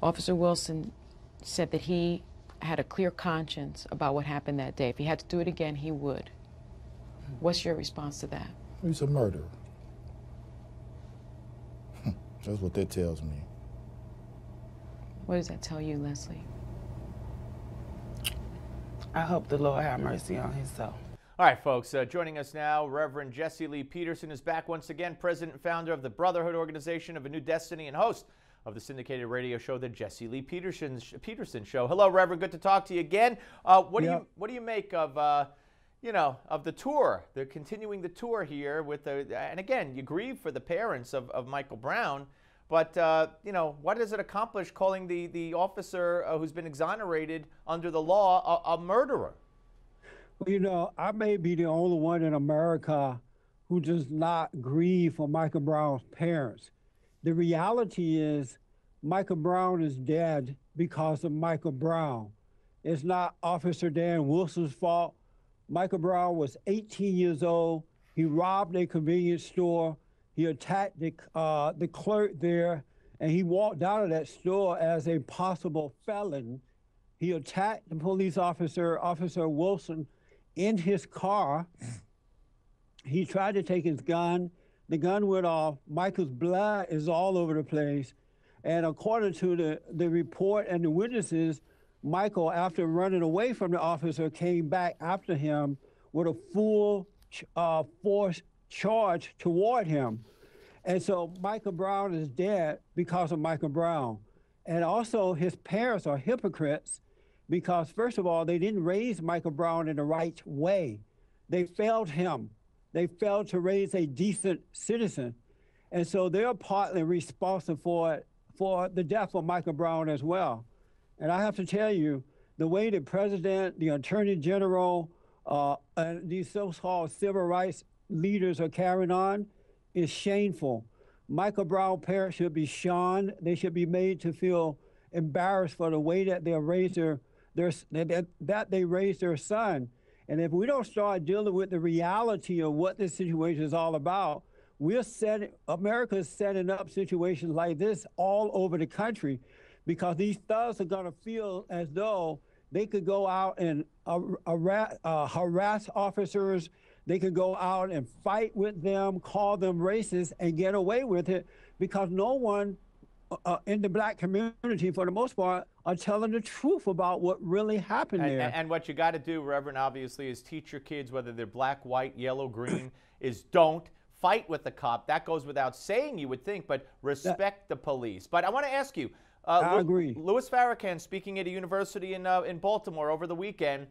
Officer Wilson said that he had a clear conscience about what happened that day. If he had to do it again, he would. What's your response to that? He's a murderer. That's what that tells me. What does that tell you, Leslie? I hope the Lord have mercy on his soul. All right, folks, joining us now, Reverend Jesse Lee Peterson is back once again, president and founder of the Brotherhood Organization of a New Destiny and host of the syndicated radio show, the Jesse Lee Peterson Show. Hello, Reverend. Good to talk to you again. What do you make of of the tour? They're continuing the tour here with and again, you grieve for the parents of Michael Brown, but what does it accomplish calling the officer who's been exonerated under the law a murderer? Well, I may be the only one in America who does not grieve for Michael Brown's parents. The reality is Michael Brown is dead because of Michael Brown. It's not Officer Dan Wilson's fault. Michael Brown was 18 years old. He robbed a convenience store. He attacked the clerk there, and he walked out of that store as a possible felon. He attacked the police officer, Officer Wilson, in his car. He tried to take his gun. The gun went off. Michael's blood is all over the place. And according to the report and the witnesses, Michael, after running away from the officer, came back after him with a full force charge toward him. And so Michael Brown is dead because of Michael Brown. And also his parents are hypocrites because, first of all, they didn't raise Michael Brown in the right way. They failed him. They failed to raise a decent citizen. And so they're partly responsible for the death of Michael Brown as well. And I have to tell you, the way the president, the attorney general, and these so-called civil rights leaders are carrying on is shameful. Michael Brown parents should be shunned. They should be made to feel embarrassed for the way that they raised they raised their son. And if we don't start dealing with the reality of what this situation is all about, America is setting up situations like this all over the country because these thugs are going to feel as though they could go out and harass officers. They could go out and fight with them, call them racist, and get away with it because no one in the black community, for the most part, are telling the truth about what really happened there. And what you got to do, Reverend, obviously, is teach your kids, whether they're black, white, yellow, green, is don't fight with the cop. That goes without saying, you would think, but respect the police. But I want to ask you, I agree. Louis Farrakhan speaking at a university in Baltimore over the weekend,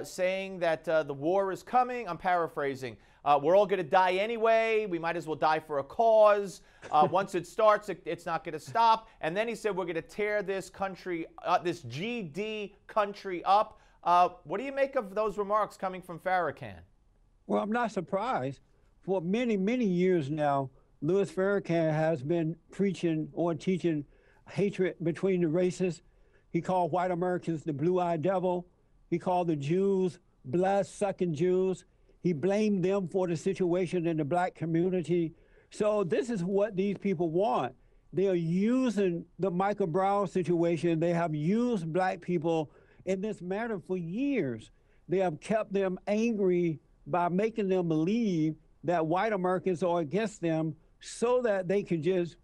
saying that the war is coming. I'm paraphrasing. We're all going to die anyway. We might as well die for a cause. Once it starts, it's not going to stop. And then he said we're going to tear this country, this GD country up. What do you make of those remarks coming from Farrakhan? Well, I'm not surprised. For many, many years now, Louis Farrakhan has been preaching or teaching hatred between the races. He called white Americans the blue-eyed devil. He called the Jews blood-sucking Jews. He blamed them for the situation in the black community. So this is what these people want. They are using the Michael Brown situation. They have used black people in this manner for years. They have kept them angry by making them believe that white Americans are against them so that they could just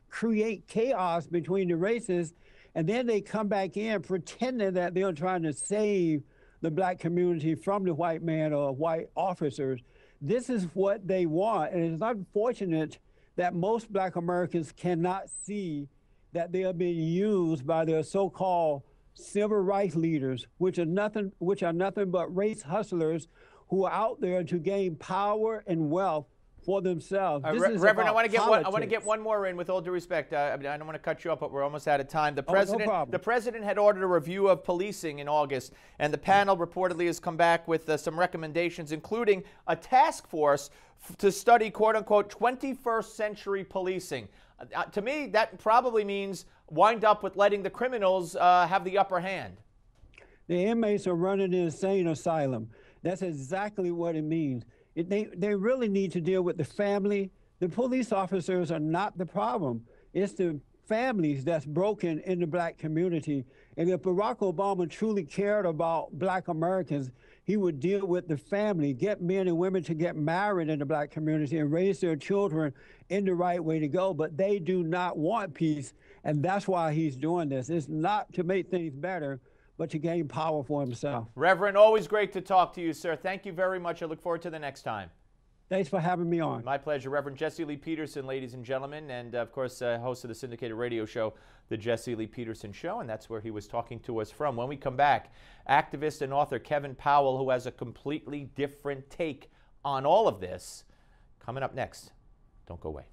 create chaos between the races. And then they come back in pretending that they're trying to save the black community from the white man or white officers. This is what they want. And it's unfortunate that most black Americans cannot see that they are being used by their so-called civil rights leaders, which are nothing but race hustlers who are out there to gain power and wealth for themselves. Reverend, I want to get one more in. With all due respect, I don't want to cut you up, but we're almost out of time. The president had ordered a review of policing in August, and the panel reportedly has come back with some recommendations, including a task force to study "quote unquote" 21st century policing. To me, that probably means wind up with letting the criminals have the upper hand. The inmates are running the insane asylum. That's exactly what it means. They really need to deal with the family. The police officers are not the problem. It's the families that's broken in the black community. And if Barack Obama truly cared about black Americans, he would deal with the family, get men and women to get married in the black community and raise their children in the right way to go. But they do not want peace, and that's why he's doing this. It's not to make things better, but to gain power for himself. Reverend, always great to talk to you, sir. Thank you very much. I look forward to the next time. Thanks for having me on. My pleasure. Reverend Jesse Lee Peterson, ladies and gentlemen, and of course, host of the syndicated radio show, The Jesse Lee Peterson Show, and that's where he was talking to us from. When we come back, activist and author Kevin Powell, who has a completely different take on all of this, coming up next. Don't go away.